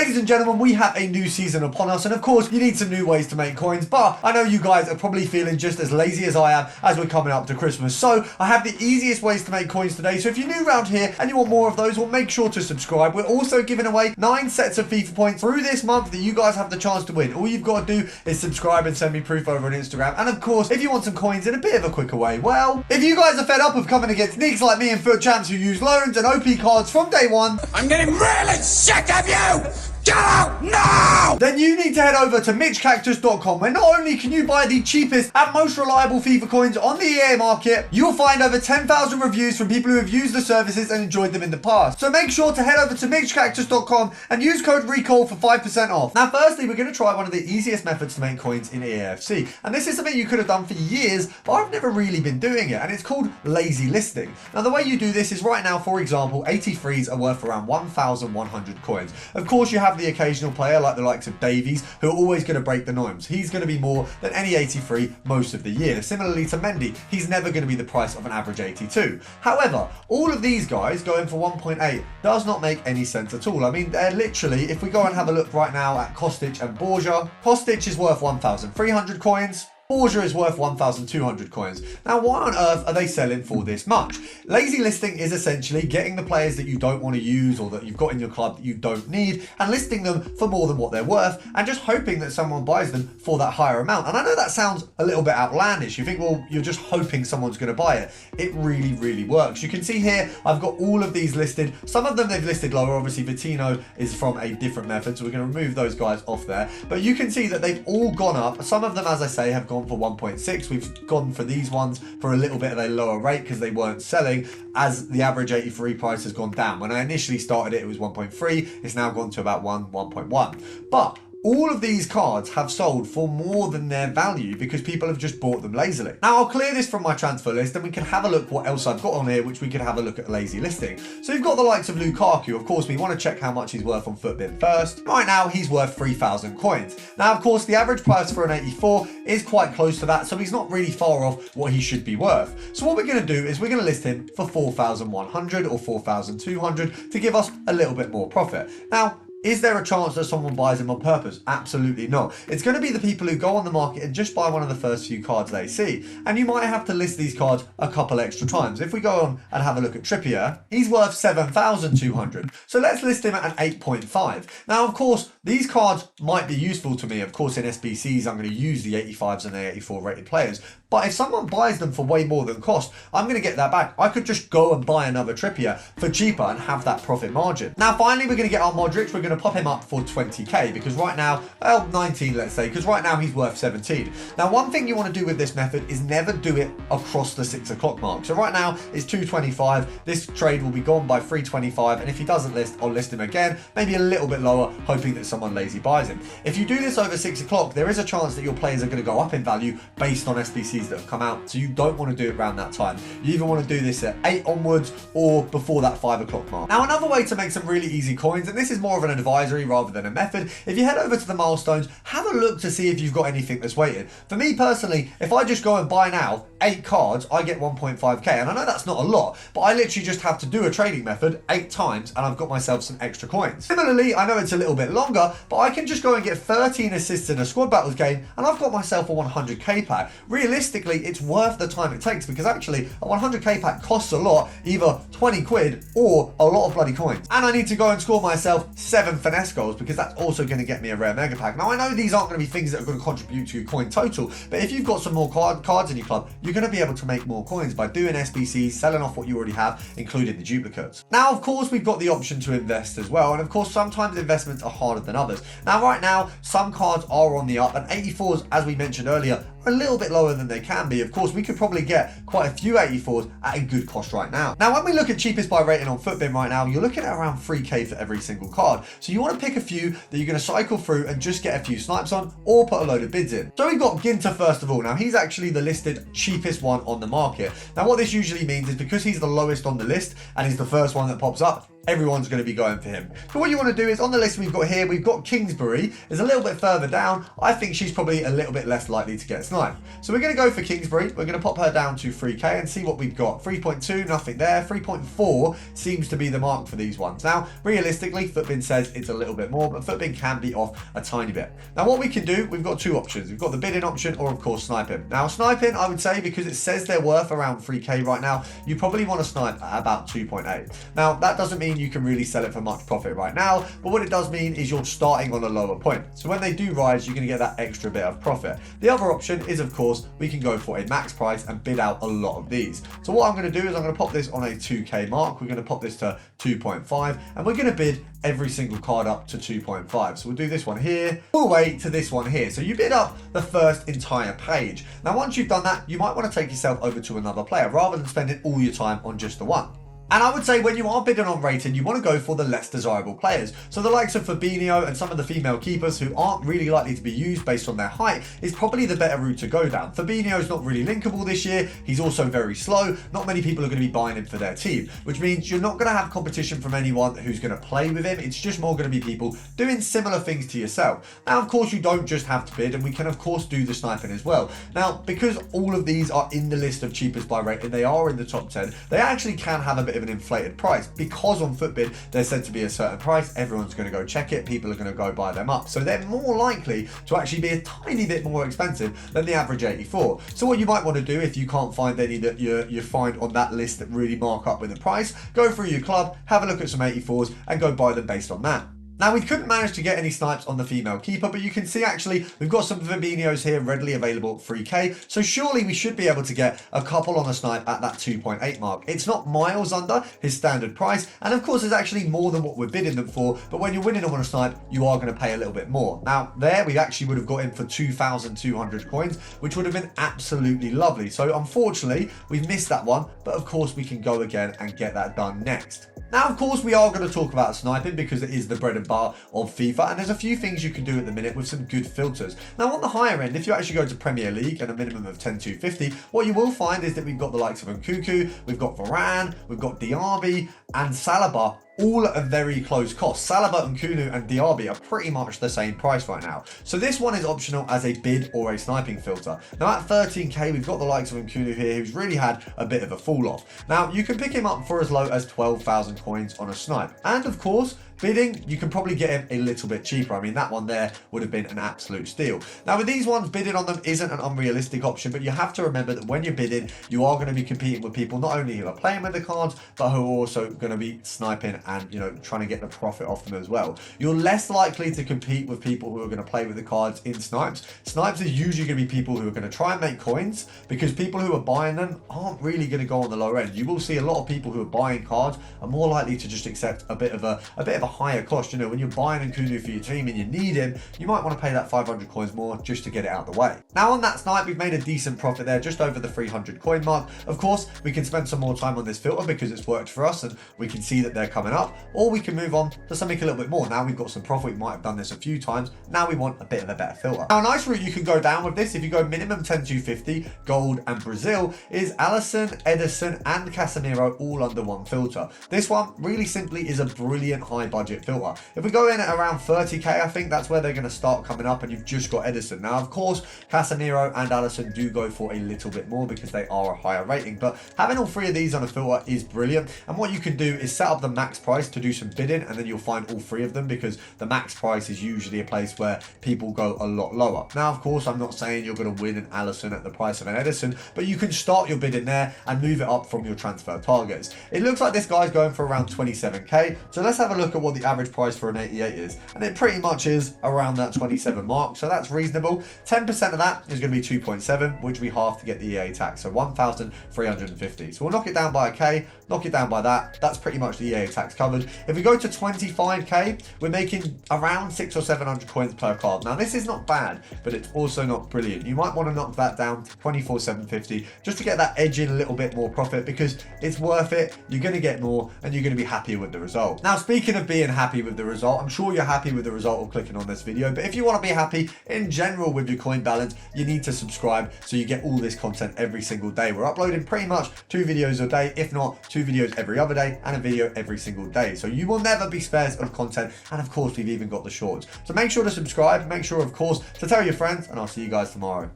Ladies and gentlemen, we have a new season upon us, and of course, you need some new ways to make coins, but I know you guys are probably feeling just as lazy as I am as we're coming up to Christmas. So I have the easiest ways to make coins today. So if you're new around here and you want more of those, well, make sure to subscribe. We're also giving away 9 sets of FIFA points through this month that you guys have the chance to win. All you've got to do is subscribe and send me proof over on Instagram. And of course, if you want some coins in a bit of a quicker way, well, if you guys are fed up of coming against nicks like me and foot champs who use loans and OP cards from day one, I'm getting really sick of you! Get out now! Then you need to head over to mitchcactus.com, where not only can you buy the cheapest and most reliable FIFA coins on the EA market, you'll find over 10,000 reviews from people who have used the services and enjoyed them in the past. So make sure to head over to mitchcactus.com and use code RECALL for 5% off. Now firstly, we're going to try one of the easiest methods to make coins in EAFC. And this is something you could have done for years, but I've never really been doing it. And it's called lazy listing. Now the way you do this is right now, for example, 83s are worth around 1,100 coins. Of course, you have the occasional player like the likes of Davies who are always going to break the norms. He's going to be more than any 83 most of the year. Similarly to Mendy, he's never going to be the price of an average 82. However, all of these guys going for 1.8 does not make any sense at all. I mean, they're literally, if we go and have a look right now at Kostic and Borja, Kostic is worth 1,300 coins. Borja is worth 1,200 coins. Now, why on earth are they selling for this much? Lazy listing is essentially getting the players that you don't want to use or that you've got in your club that you don't need and listing them for more than what they're worth and just hoping that someone buys them for that higher amount. And I know that sounds a little bit outlandish. You think, well, you're just hoping someone's going to buy it. It really, really works. You can see here, I've got all of these listed. Some of them they've listed lower. Obviously, Vitinho is from a different method, so we're going to remove those guys off there. But you can see that they've all gone up. Some of them, as I say, have gone for 1.6. We've gone for these ones for a little bit of a lower rate because they weren't selling, as the average 83 price has gone down. When I initially started it was 1.3. It's now gone to about 1.1. But all of these cards have sold for more than their value because people have just bought them lazily. Now I'll clear this from my transfer list and we can have a look what else I've got on here, which we could have a look at lazy listing. So you've got the likes of Lukaku. Of course, we want to check how much he's worth on Footbin first. Right now, he's worth 3,000 coins. Now, of course, the average price for an 84 is quite close to that, so he's not really far off what he should be worth. So what we're going to do is we're going to list him for 4,100 or 4,200 to give us a little bit more profit. Now, is there a chance that someone buys him on purpose? Absolutely not. It's going to be the people who go on the market and just buy one of the first few cards they see. And you might have to list these cards a couple extra times. If we go on and have a look at Trippier, he's worth 7,200. So let's list him at an 8.5. Now, of course, these cards might be useful to me. Of course, in SBCs, I'm going to use the 85s and the 84 rated players. But if someone buys them for way more than cost, I'm going to get that back. I could just go and buy another Trippier for cheaper and have that profit margin. Now, finally, we're going to get our Modric. We're going to pop him up for 20k because right now, well, 19, let's say, because right now he's worth 17. Now, one thing you want to do with this method is never do it across the 6 o'clock mark. So right now it's 225. This trade will be gone by 325. And if he doesn't list, I'll list him again, maybe a little bit lower, hoping that someone lazy buys him. If you do this over 6 o'clock, there is a chance that your players are going to go up in value based on SBCs that have come out. So you don't want to do it around that time. You either want to do this at 8 onwards or before that 5 o'clock mark. Now, another way to make some really easy coins, and this is more of an advisory rather than a method, if you head over to the Milestones, have a look to see if you've got anything that's waiting. For me personally, if I just go and buy now 8 cards, I get 1.5k. And I know that's not a lot, but I literally just have to do a trading method 8 times and I've got myself some extra coins. Similarly, I know it's a little bit longer, but I can just go and get 13 assists in a squad battles game and I've got myself a 100k pack. Realistically, it's worth the time it takes because actually a 100k pack costs a lot, either 20 quid or a lot of bloody coins. And I need to go and score myself 7 finesse goals because that's also going to get me a rare mega pack. Now, I know these aren't going to be things that are going to contribute to your coin total, but if you've got some more cards in your club, you're going to be able to make more coins by doing SBCs, selling off what you already have, including the duplicates. Now, of course, we've got the option to invest as well. And of course, sometimes investments are harder than others. Now, right now, some cards are on the up and 84s, as we mentioned earlier, are a little bit lower than they can be. Of course, we could probably get quite a few 84s at a good cost right now. Now, when we look at cheapest by rating on Footbin right now, you're looking at around 3k for every single card. So you want to pick a few that you're going to cycle through and just get a few snipes on or put a load of bids in. So we've got Ginter first of all. Now, he's actually the listed cheapest one on the market. Now, what this usually means is because he's the lowest on the list and he's the first one that pops up, everyone's going to be going for him. So what you want to do is, on the list we've got here, we've got Kingsbury is a little bit further down. I think she's probably a little bit less likely to get sniped. So we're going to go for Kingsbury. We're going to pop her down to 3k and see what we've got. 3.2, nothing there. 3.4 seems to be the mark for these ones. Now, realistically, Footbin says it's a little bit more, but Footbin can be off a tiny bit. Now, what we can do, we've got two options. We've got the bidding option or, of course, sniping. Now, sniping, I would say, because it says they're worth around 3k right now, you probably want to snipe at about 2.8. Now, that doesn't mean you can really sell it for much profit right now, but what it does mean is you're starting on a lower point. So when they do rise, you're going to get that extra bit of profit. The other option is, of course, we can go for a max price and bid out a lot of these. So what I'm going to do is I'm going to pop this on a 2k mark. We're going to pop this to 2.5 and we're going to bid every single card up to 2.5. So we'll do this one here all the way to this one here. So you bid up the first entire page. Now, once you've done that, you might want to take yourself over to another player rather than spending all your time on just the one. And I would say when you are bidding on rating, you want to go for the less desirable players. So the likes of Fabinho and some of the female keepers who aren't really likely to be used based on their height is probably the better route to go down. Fabinho is not really linkable this year. He's also very slow. Not many people are going to be buying him for their team, which means you're not going to have competition from anyone who's going to play with him. It's just more going to be people doing similar things to yourself. Now, of course, you don't just have to bid, and we can, of course, do the sniping as well. Now, because all of these are in the list of cheapest by rating, they are in the top 10, they actually can have a bit of an inflated price because on Footbid they're said to be a certain price. Everyone's going to go check it, people are going to go buy them up, so they're more likely to actually be a tiny bit more expensive than the average 84. So what you might want to do, if you can't find any that you find on that list that really mark up with the price, go through your club, have a look at some 84s and go buy them based on that. Now, we couldn't manage to get any snipes on the female keeper, but you can see actually we've got some Fabinhos here readily available at 3k, so surely we should be able to get a couple on a snipe at that 2.8 mark. It's not miles under his standard price, and of course it's actually more than what we're bidding them for, but when you're winning them on a snipe, you are going to pay a little bit more. Now, there we actually would have got him for 2,200 coins, which would have been absolutely lovely. So unfortunately, we've missed that one, but of course we can go again and get that done next. Now, of course, we are going to talk about sniping because it is the bread and butter of FIFA, and there's a few things you can do at the minute with some good filters. Now, on the higher end, if you actually go to Premier League and a minimum of 10,250, what you will find is that we've got the likes of Nkunku, we've got Varane, we've got Diaby and Saliba, all at a very close cost. Saliba, Nkunku and Diaby are pretty much the same price right now. So this one is optional as a bid or a sniping filter. Now at 13k, we've got the likes of Nkunku here, who's really had a bit of a fall off. Now you can pick him up for as low as 12,000 coins on a snipe. And of course, bidding, you can probably get him a little bit cheaper. I mean, that one there would have been an absolute steal. Now with these ones, bidding on them isn't an unrealistic option, but you have to remember that when you're bidding, you are going to be competing with people not only who are playing with the cards, but who are also going to be sniping and, you know, trying to get the profit off them as well. You're less likely to compete with people who are going to play with the cards in snipes. Snipes are usually going to be people who are going to try and make coins, because people who are buying them aren't really going to go on the lower end. You will see a lot of people who are buying cards are more likely to just accept a bit of a higher cost. You know, when you're buying Nkunku for your team and you need him, you might want to pay that 500 coins more just to get it out of the way. Now on that snipe, we've made a decent profit there, just over the 300 coin mark. Of course, we can spend some more time on this filter because it's worked for us and we can see that they're coming up, or we can move on to something a little bit more. Now we've got some profit, we might have done this a few times, now we want a bit of a better filter. Now a nice route you can go down with this, if you go minimum 10,250, gold and Brazil, is Alisson, Edison and Casemiro all under one filter. This one really simply is a brilliant high budget filter. If we go in at around 30k, I think that's where they're going to start coming up, and you've just got Edison. Now of course, Casemiro and Alisson do go for a little bit more because they are a higher rating, but having all three of these on a filter is brilliant. And what you can do is set up the max price to do some bidding, and then you'll find all three of them, because the max price is usually a place where people go a lot lower. Now of course, I'm not saying you're going to win an Alisson at the price of an Edison, but you can start your bidding there and move it up from your transfer targets. It looks like this guy's going for around 27k, so let's have a look at what the average price for an 88 is, and it pretty much is around that 27 mark, so that's reasonable. 10% of that is going to be 2.7, which we halve to get the EA tax, so 1,350. So we'll knock it down by a k, knock it down by that, that's pretty much the EA tax covered. If we go to 25k, we're making around 600 or 700 coins per card. Now this is not bad, but it's also not brilliant. You might want to knock that down to 24,750 just to get that edge in a little bit more profit, because it's worth it. You're going to get more and you're going to be happier with the result. Now speaking of being happy with the result, I'm sure you're happy with the result of clicking on this video, but if you want to be happy in general with your coin balance, you need to subscribe so you get all this content every single day. We're uploading pretty much 2 videos a day, if not 2 videos every other day and a video every single single day. So you will never be spared of content. And of course, we've even got the shorts. So make sure to subscribe. Make sure, of course, to tell your friends, and I'll see you guys tomorrow.